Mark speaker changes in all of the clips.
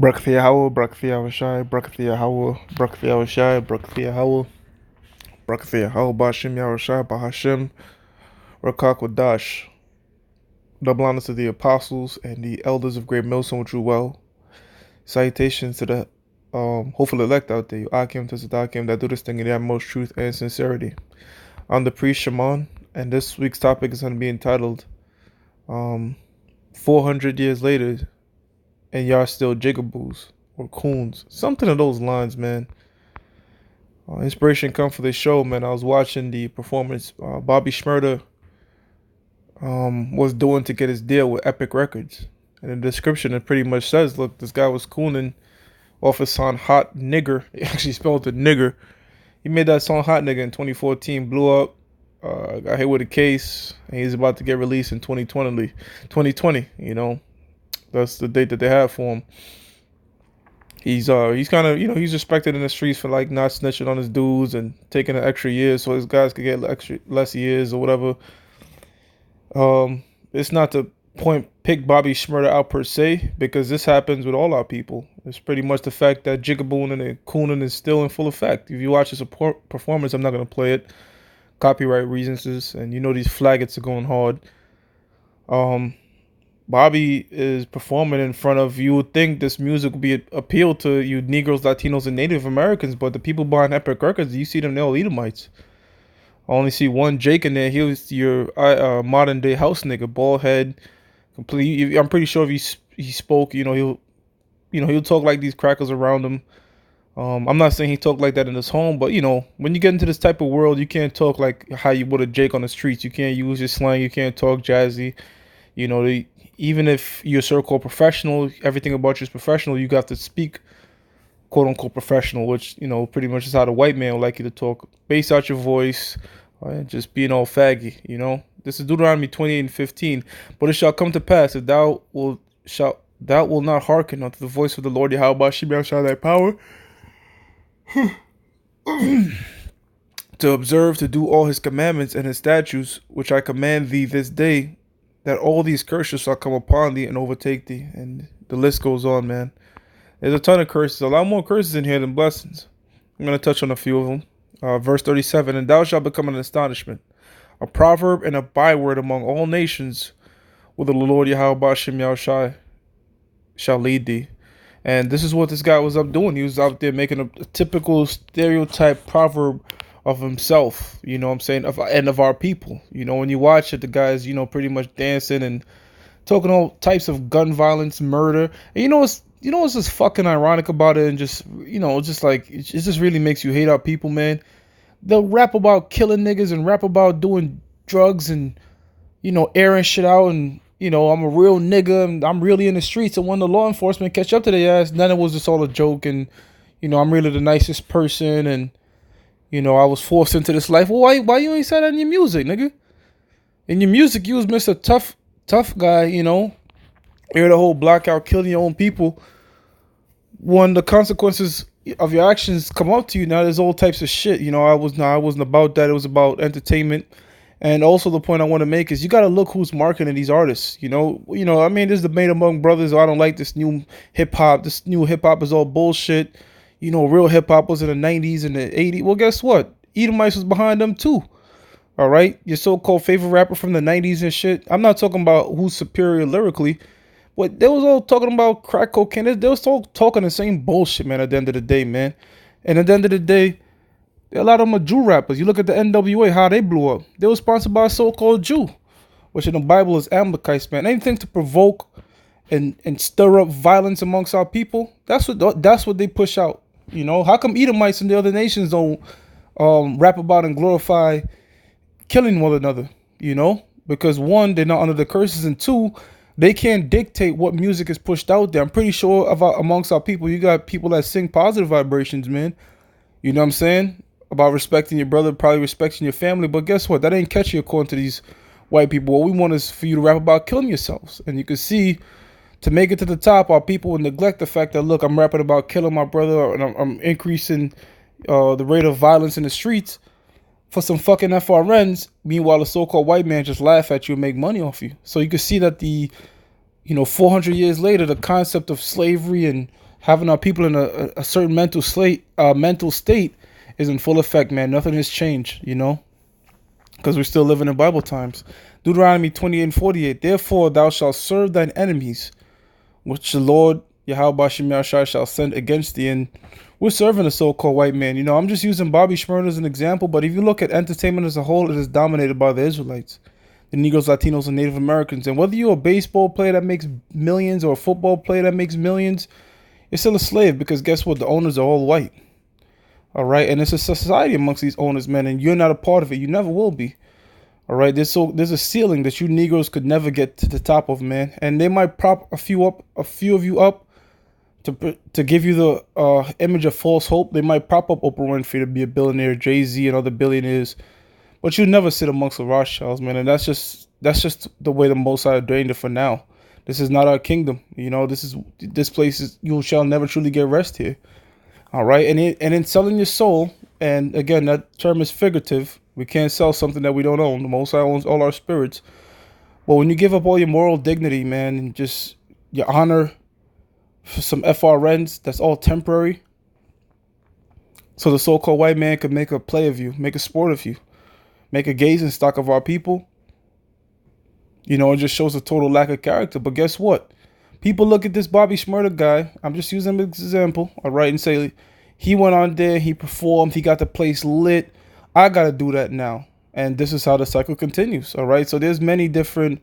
Speaker 1: Brakthia Howell, Brakthia Hawashai, Brakthia Howell, Brakthia Hawashai, Brakthia Howell, Brakthia Howell, Bashim Yahushai, Bahashim, Rakak Wadash. Double honors to the apostles and the elders of Great Millstone, which you well. Salutations to the hopeful elect out there, you Akim to Sadakim that do this thing in the utmost truth and sincerity. I'm the priest Shimon, and this week's topic is going to be entitled 400 years later, and y'all still jigaboos or coons, something of those lines, man. Inspiration come for this show, man. I was watching the performance Bobby Shmurda was doing to get his deal with Epic Records, and the description it pretty much says, look, this guy was Coonin off his song Hot Nigger. He actually spelled it nigger. He made that song Hot Nigger in 2014, blew up, got hit with a case, and he's about to get released in 2020. You know, that's the date that they have for him. He's kind of, he's respected in the streets for like not snitching on his dudes and taking an extra year so his guys could get less years or whatever. It's not to pick Bobby Shmurda out per se, because this happens with all our people. It's pretty much the fact that Jigabooning and Coonin is still in full effect. If you watch this performance, I'm not gonna play it, copyright reasons, and these faggots are going hard. Bobby is performing in front of, you would think this music would be appeal to you Negroes, Latinos, and Native Americans, but the people behind Epic Records, you see them, they're all Edomites. I only see one Jake in there. He was your modern day house nigga, bald head, complete. I'm pretty sure if he spoke, he'll talk like these crackers around him. I'm not saying he talked like that in his home, but when you get into this type of world, you can't talk like how you would a Jake on the streets. You can't use your slang. You can't talk jazzy. Even if you're so-called professional, everything about you is professional. You got to speak quote-unquote professional, which pretty much is how the white man would like you to talk. Bass out your voice, just being all faggy. This is Deuteronomy 28:15. But it shall come to pass if thou will not hearken unto the voice of the Lord Yahweh shall thy power to observe to do all his commandments and his statutes, which I command thee this day, that all these curses shall come upon thee and overtake thee. And the list goes on, man. There's a ton of curses, a lot more curses in here than blessings. I'm going to touch on a few of them. Verse 37, and thou shalt become an astonishment, a proverb and a byword among all nations, where the Lord Yahweh Bashim Yahushai shall lead thee. And this is what this guy was up doing. He was out there making a typical stereotype proverb of himself, what I'm saying, of our people. When you watch it, the guy's, pretty much dancing and talking all types of gun violence, murder. And what's just fucking ironic about it, and just it just really makes you hate our people, man. They'll rap about killing niggas and rap about doing drugs and airing shit out, and I'm a real nigga and I'm really in the streets, and when the law enforcement catch up to their ass, then it was just all a joke, and I'm really the nicest person, and I was forced into this life. Well, why you ain't say that in your music, nigga? In your music, you was Mr. Tough guy, You're the whole blackout, killing your own people. When the consequences of your actions come up to you, now there's all types of shit. I wasn't about that. It was about entertainment. And also the point I want to make is you got to look who's marketing these artists. There's debate among brothers. I don't like this new hip hop. This new hip hop is all bullshit. Real hip hop was in the 90s and the 80s. Well, guess what? Edomites was behind them too. All right? Your so-called favorite rapper from the 90s and shit. I'm not talking about who's superior lyrically. But they was all talking about crack cocaine. They was all talking the same bullshit, man, at the end of the day, man. And at the end of the day, a lot of them are Jew rappers. You look at the NWA, how they blew up. They were sponsored by a so-called Jew, which in the Bible is Amalekites, man. Anything to provoke and stir up violence amongst our people, that's what they push out. How come Edomites and the other nations don't rap about and glorify killing one another? Because one, they're not under the curses, and two, they can't dictate what music is pushed out there. I'm pretty sure amongst our people, you got people that sing positive vibrations, man. You know what I'm saying? About respecting your brother, probably respecting your family. But guess what? That ain't catchy according to these white people. What we want is for you to rap about killing yourselves. And you can see, to make it to the top, our people will neglect the fact that, look, I'm rapping about killing my brother, and I'm increasing the rate of violence in the streets for some fucking FRNs. Meanwhile, the so-called white man just laugh at you and make money off you. So you can see that 400 years later, the concept of slavery and Having our people in a certain mental state is in full effect, man. Nothing has changed, because we're still living in Bible times. Deuteronomy 28 and 48. Therefore, thou shalt serve thine enemies, which the Lord Yahweh Shem Yahshai shall send against thee. And we're serving the so-called white man. I'm just using Bobby Shmurda as an example, but if you look at entertainment as a whole, it is dominated by the Israelites, the Negroes, Latinos, and Native Americans. And whether you're a baseball player that makes millions or a football player that makes millions, you're still a slave, because guess what? The owners are all white. All right, and it's a society amongst these owners, man, and you're not a part of it. You never will be. All right, there's a ceiling that you Negroes could never get to the top of, man. And they might prop a few of you up to give you the image of false hope. They might prop up Oprah Winfrey to be a billionaire, Jay-Z and other billionaires, but you never sit amongst the Rothschilds, man. And that's just the way the Most High ordained it for now. This is not our kingdom, this place is, you shall never truly get rest here. All right, and in selling your soul, and again, that term is figurative. We can't sell something that we don't own. The Most High owns all our spirits. But when you give up all your moral dignity, man, and just your honor for some FRNs, that's all temporary. So the so-called white man could make a play of you, make a sport of you, make a gazing stock of our people. It just shows a total lack of character. But guess what? People look at this Bobby Shmurda guy. I'm just using him as an example, all right, and say he went on there, he performed, he got the place lit. I got to do that now. And this is how the cycle continues, all right? So there's many different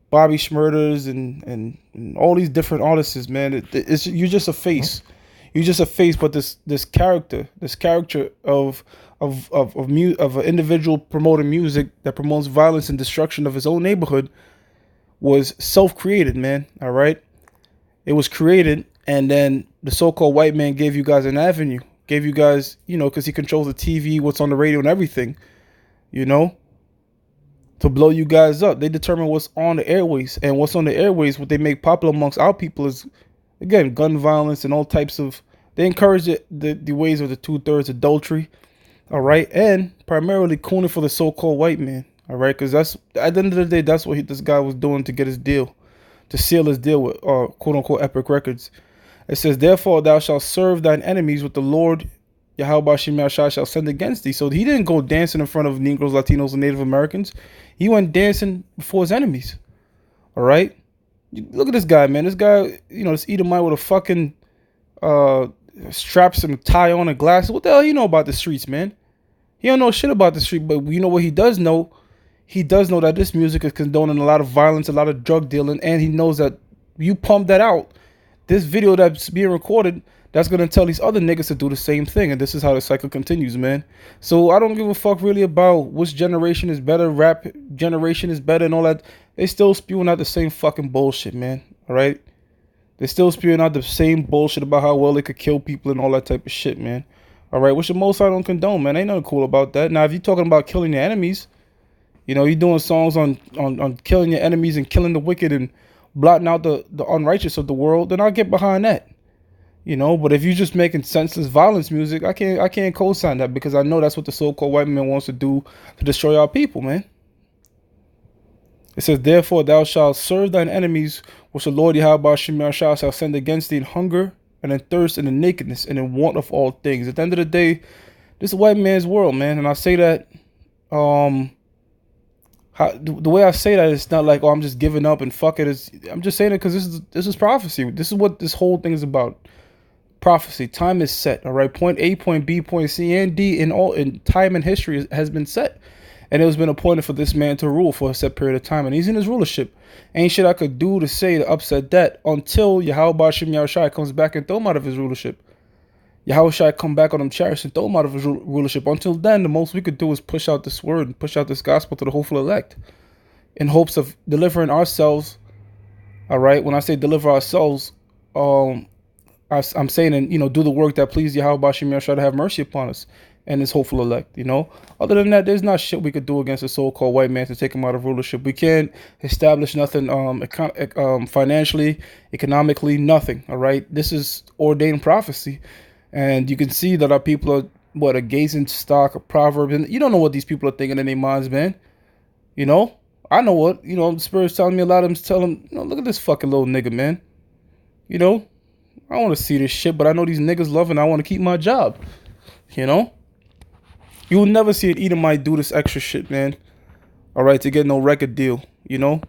Speaker 1: Bobby Shmurdas and all these different artists, man. You're just a face. You're just a face, but this character of an individual promoting music that promotes violence and destruction of his own neighborhood was self-created, man, all right? It was created, and then the so-called white man gave you guys an avenue. Gave you guys, because he controls the TV, what's on the radio and everything, to blow you guys up. They determine what's on the airways, and what's on the airways, what they make popular amongst our people is, again, gun violence and all types of, they encourage the ways of the 2/3 adultery, all right? And primarily Coonin for the so-called white man, all right? Because that's, at the end of the day, that's what this guy was doing to get his deal, to seal his deal with quote-unquote Epic Records. It says, therefore, thou shalt serve thine enemies with the Lord Yahweh Shem Yahshai shall send against thee. So he didn't go dancing in front of Negroes, Latinos, and Native Americans. He went dancing before his enemies. All right? Look at this guy, man. This guy, this Edomite with a fucking straps and a tie on and glasses. What the hell he know about the streets, man? He don't know shit about the street, but you know what he does know? He does know that this music is condoning a lot of violence, a lot of drug dealing, and he knows that you pump that out. This video that's being recorded, that's going to tell these other niggas to do the same thing. And this is how the cycle continues, man. So I don't give a fuck really about which generation is better, rap generation is better and all that. They still spewing out the same fucking bullshit, man. All right? They're still spewing out the same bullshit about how well they could kill people and all that type of shit, man. All right? Which the most I don't condone, man. Ain't nothing cool about that. Now, if you're talking about killing your enemies, you're doing songs on killing your enemies and killing the wicked and blotting out the unrighteous of the world, then I'll get behind that. But if you're just making senseless violence music, I can't co-sign that, because I know that's what the so-called white man wants to do to destroy our people, man. It says, therefore thou shalt serve thine enemies, which the Lord Yahweh Shem Yahshai shall send against thee in hunger and in thirst and in nakedness and in want of all things. At the end of the day, this is a white man's world, man. And I say that, the way I say that, it's not like, oh, I'm just giving up and fuck it. I'm just saying it because this is prophecy. This is what this whole thing is about. Prophecy. Time is set. All right. Point A, point B, point C, and D in time and history has been set, and it has been appointed for this man to rule for a set period of time, and he's in his rulership. Ain't shit I could do to say to upset that until Yahweh Shem Yahushai comes back and throw him out of his rulership. Yahushai come back on them chariots and throw him out of his rulership. Until then, the most we could do is push out this word and push out this gospel to the hopeful elect in hopes of delivering ourselves. All right. When I say deliver ourselves, I'm saying, and do the work that pleased Yahweh Shem Yahushai to have mercy upon us and his hopeful elect. Other than that, there's not shit we could do against the so-called white man to take him out of rulership. We can't establish nothing financially, economically, nothing. All right. This is ordained prophecy. And you can see that our people are a gazing stock, a proverb. And you don't know what these people are thinking in their minds, man. I know what, the Spirit's telling me a lot of them. Tell them, look at this fucking little nigga, man. I don't want to see this shit, but I know these niggas love it and I want to keep my job. You know? You will never see an Edomite do this extra shit, man. All right, to get no record deal, you know?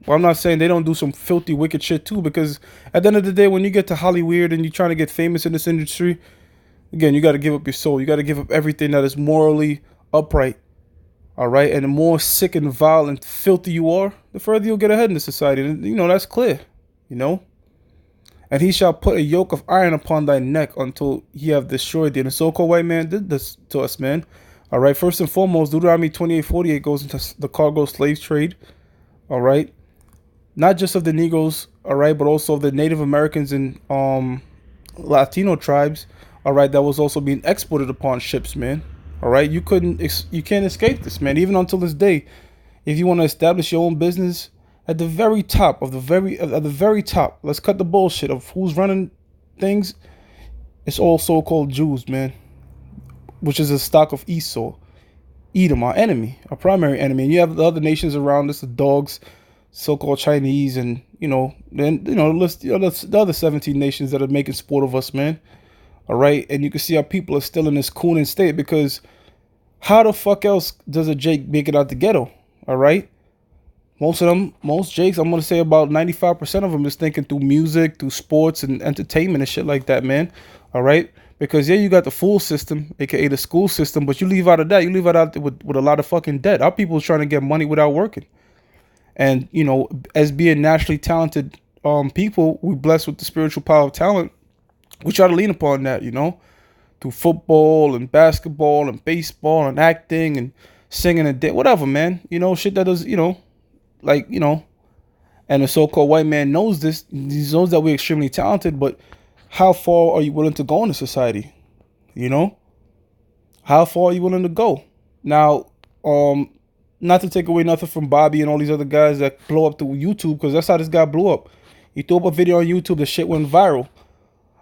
Speaker 1: Well, I'm not saying they don't do some filthy, wicked shit too, because at the end of the day, when you get to Hollywood and you're trying to get famous in this industry, again, you got to give up your soul. You got to give up everything that is morally upright. All right, and the more sick and vile and filthy you are, the further you'll get ahead in the society. And, you know, that's clear, you know? And he shall put a yoke of iron upon thy neck until he have destroyed thee. And the so-called white man did this to us, man. All right, first and foremost, Deuteronomy 28:48 goes into the cargo slave trade. All right, not just of the Negroes, all right, but also of the Native Americans and Latino tribes, all right, that was also being exported upon ships, man. All right, you can't escape this, man. Even until this day, if you want to establish your own business at the very top of the very top, let's cut the bullshit of who's running things. It's all so-called Jews, man, which is a stock of Esau, Edom, our enemy, our primary enemy. And you have the other nations around us, the dogs, so-called Chinese, and the other 17 nations that are making sport of us, man. All right, and you can see how people are still in this Coonin state, because how the fuck else does a Jake make it out the ghetto? All right, most Jakes, I'm gonna say about 95% of them is thinking through music, through sports and entertainment and shit like that, man. All right, because yeah, you got the full system, aka the school system, but you leave out of that, you leave out with a lot of fucking debt. Our people is trying to get money without working. And, you know, as being naturally talented people, we're blessed with the spiritual power of talent. We try to lean upon that, you know, through football and basketball and baseball and acting and singing and whatever, man. You know, shit that is, and the so-called white man knows this. He knows that we're extremely talented, but how far are you willing to go in the society? You know, how far are you willing to go? Now, not to take away nothing from Bobby and all these other guys that blow up through YouTube, because that's how this guy blew up. He threw up a video on YouTube, the shit went viral.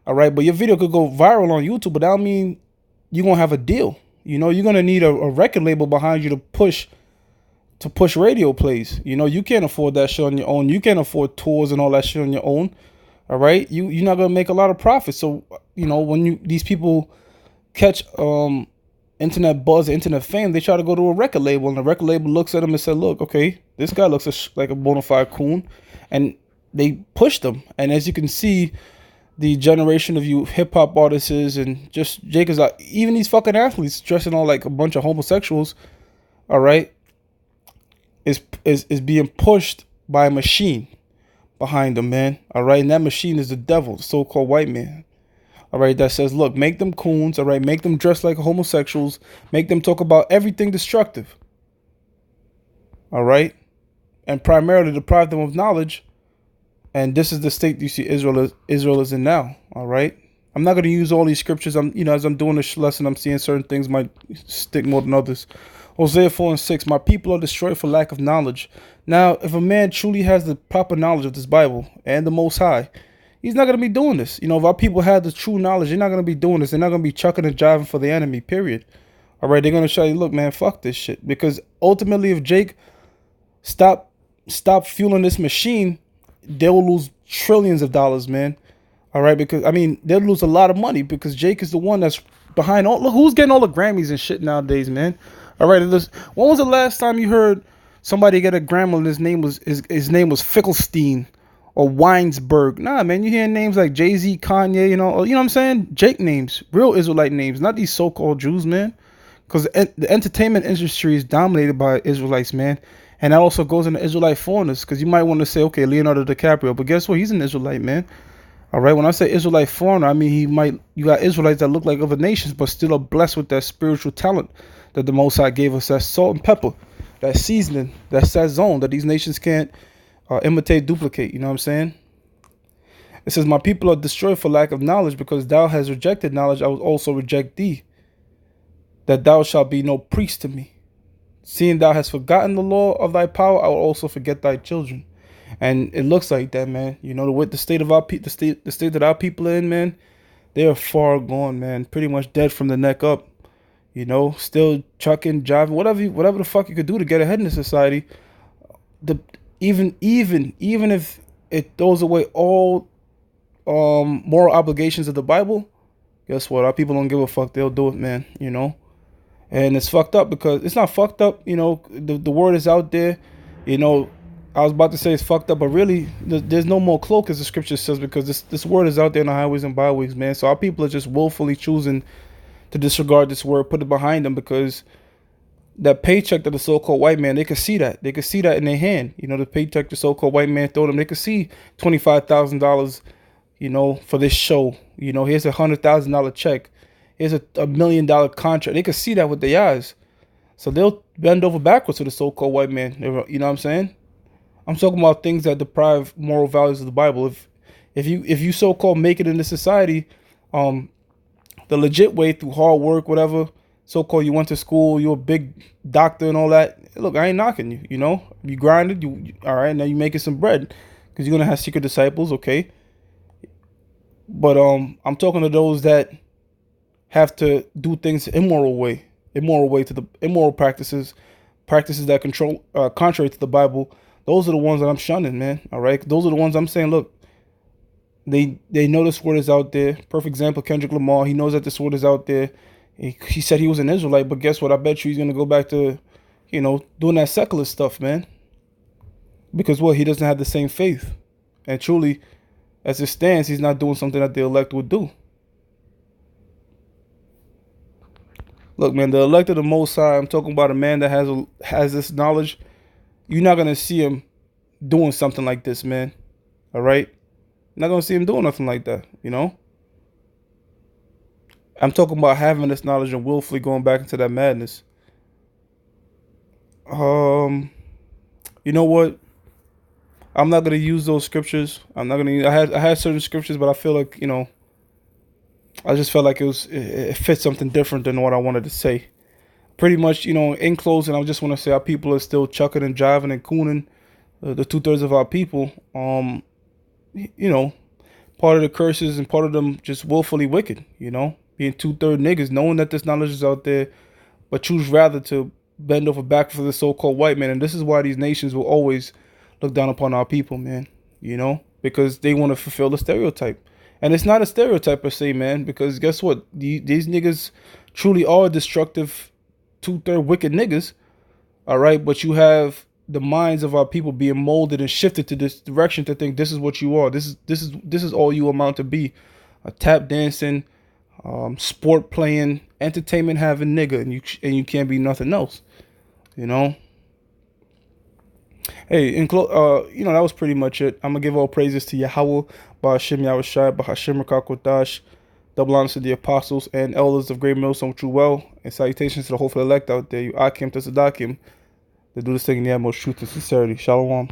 Speaker 1: All right, but your video could go viral on YouTube, but that don't mean you're going to have a deal. You know, you're going to need a record label behind you to push radio plays. You know, you can't afford that shit on your own. You can't afford tours and all that shit on your own. All right, you're not going to make a lot of profit. So, you know, when these people catch internet buzz, internet fame, they try to go to a record label, and the record label looks at them and said, look, okay, this guy looks like a bona fide coon, and they push them. And as you can see, the generation of you hip hop artists and just Jake is like, even these fucking athletes dressing all like a bunch of homosexuals, all right, is being pushed by a machine behind them, man. All right, and that machine is the devil, the so-called white man. All right, that says, look, make them coons, all right, make them dress like homosexuals, make them talk about everything destructive, all right, and primarily deprive them of knowledge. And this is the state you see Israel is in now, all right. I'm not going to use all these scriptures. As I'm doing this lesson, I'm seeing certain things might stick more than others. Hosea 4:6, my people are destroyed for lack of knowledge. Now, if a man truly has the proper knowledge of this Bible and the Most High, he's not going to be doing this. You know, if our people had the true knowledge, they're not going to be doing this. They're not going to be chucking and jiving for the enemy, period. All right, they're going to show you, look, man, fuck this shit. Because ultimately, if Jake stop fueling this machine, they'll lose trillions of dollars, man. All right, because, I mean, they'll lose a lot of money because Jake is the one that's behind all. Look, who's getting all the Grammys and shit nowadays, man? All right, when was the last time you heard somebody get a Grammy and his name was Fickelstein or Weinsberg? Nah, man, you hear names like Jay-Z, Kanye, you know what I'm saying? Jake names, real Israelite names, not these so-called Jews, man. Because the entertainment industry is dominated by Israelites, man. And that also goes into Israelite foreigners, because you might want to say, okay, Leonardo DiCaprio, but guess what? He's an Israelite, man. All right, when I say Israelite foreigner, I mean you got Israelites that look like other nations, but still are blessed with that spiritual talent that the Most High gave us, that salt and pepper, that seasoning, that sazon that these nations can't imitate, duplicate. You know what I'm saying? It says, my people are destroyed for lack of knowledge, because thou hast rejected knowledge, I will also reject thee, that thou shalt be no priest to me. Seeing thou hast forgotten the law of thy power, I will also forget thy children. And it looks like that, man. You know, the state of our the state that our people are in, man, they are far gone, man. Pretty much dead from the neck up. You know, still chucking, driving, whatever the fuck you could do to get ahead in the society. Even if it throws away all moral obligations of the Bible, guess what? Our people don't give a fuck. They'll do it, man. And it's fucked up because it's not fucked up. The word is out there. You know, I was about to say it's fucked up, but really, there's no more cloak, as the scripture says, because this word is out there in the highways and byways, man. So our people are just willfully choosing to disregard this word, put it behind them, because that paycheck that the so-called white man, they could see that. They could see that in their hand. The paycheck the so-called white man throw them. They could see $25,000, for this show. Here's $100,000 check. Here's a $1 million contract. They could see that with their eyes. So they'll bend over backwards to the so-called white man. You know what I'm saying? I'm talking about things that deprive moral values of the Bible. If you so-called make it in this society, the legit way through hard work, whatever, so-called you went to school, you're a big doctor and all that. Look, I ain't knocking you. You grinded, you all right. Now you making some bread because you're gonna have secret disciples, okay? But I'm talking to those that have to do things the immoral way to the immoral practices that control contrary to the Bible. Those are the ones that I'm shunning, man. All right, those are the ones I'm saying. Look, they know this word is out there. Perfect example, Kendrick Lamar. He knows that this word is out there. He said he was an Israelite, but guess what? I bet you he's gonna go back to, doing that secular stuff, man. Because what? He doesn't have the same faith, and truly, as it stands, he's not doing something that the elect would do. Look, man, the elect of the Most High. I'm talking about a man that has this knowledge. You're not gonna see him doing something like this, man. All right, you're not gonna see him doing nothing like that. I'm talking about having this knowledge and willfully going back into that madness. You know what? I'm not gonna use those scriptures. I'm not gonna. I had certain scriptures, but I feel like I just felt like it fit something different than what I wanted to say. Pretty much, in closing, I just want to say our people are still chucking and jiving and cooning. The 2/3 of our people, part of the curses and part of them just willfully wicked. Being 2/3 niggas, knowing that this knowledge is out there, but choose rather to bend over back for the so-called white man. And this is why these nations will always look down upon our people, man. Because they want to fulfill the stereotype. And it's not a stereotype per se, man, because guess what? These niggas truly are destructive, 2/3 wicked niggas, all right? But you have the minds of our people being molded and shifted to this direction to think this is what you are. This is all you amount to be. A tap dancing, sport playing, entertainment having nigga, and you can't be nothing else, Hey, that was pretty much it. I'm gonna give all praises to Yahweh, Ba'Hashem Yahushai, Ba'Hashem Rakakotash, double honors to the apostles and elders of Great Millstone True Well, and salutations to the hopeful elect out there, you Akim to Sadakim, that do this thing in the utmost truth and sincerity. Shalom.